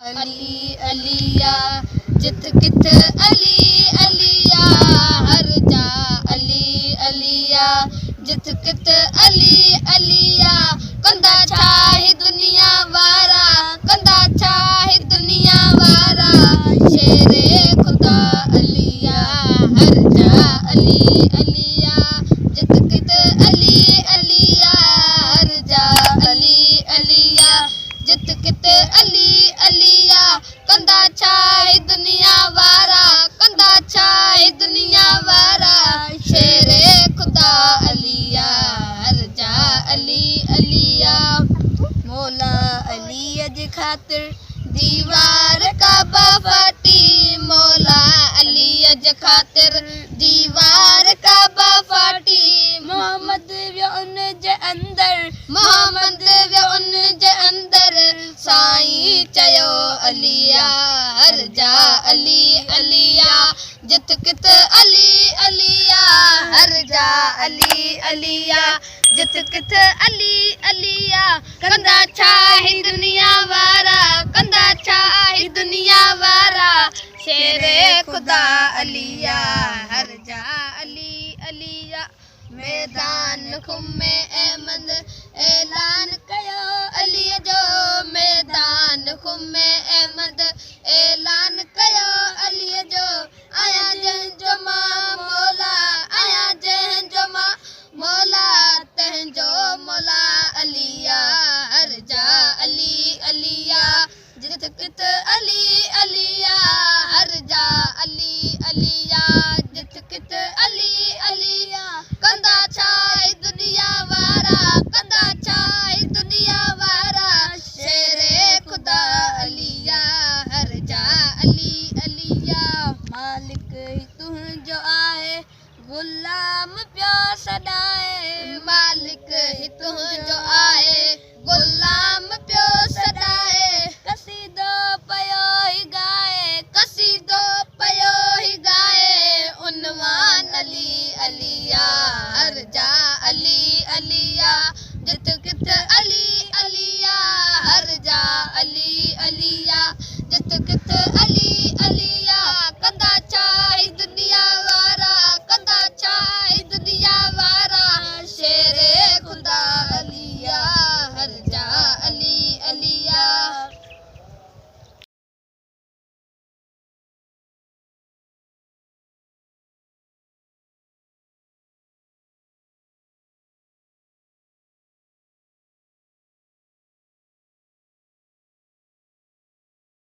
अली अलिया जित कित अली अलिया हर जा अली अलिया जित कित अली अलिया कंदा छाही दुनिया वारा कंदा छाही दुनिया वारा शेरे खुदा अलिया हर जा अली अलिया जित कित अली अलिया हर जा अली अलिया जित कित अली अलिया कंदा छाही दुनिया वारा कंदा छाही दुनिया वारा शेरे खुदा अलिया हर जा अली अलिया मौला अली जी खातिर दीवार काबा फाटी मौला अली जी खातिर दीवार काबा फाटी मोहम्मद वियो उन जे अंदर मोहम्मद वियो उन जे अंदर साईं चयो अलिया हर जा अली अलिया जित कित अली अलिया हर जा अली अलिया जित कित अली अलिया कंदा छाही दुनिया वारा कंदा छाही दुनिया वारा शेरे खुदा अलिया हर जा अली अलिया मैदान खुमे अहमद ऐलान कयो अली जो मैदान खुमे अहमद ऐलान कयो अली जो आया जंहिंजो मां मौला आया जंहिंजो मां मौला तंहिंजो मौला अलिया हर जा अली अलिया जित कित अली अलिया हर जा अली अलिया जित कित अली अलिया कंदा छाही दुनिया वारा कंदा छाही दुनिया वारा शेरे खुदा अलिया हर जा अली अलिया मालिक ही तुंहिंजो आहे गुलाम पियो सॾाए मालिक ही तुंहिंजो आहे गुलाम पियो सॾाए कसीदो पयो ही गाए कसीदो पयो ही गाए उनवान अली अलिया हर जा अली अलिया जित कित अली अलिया हर जा अली अलिया जित कित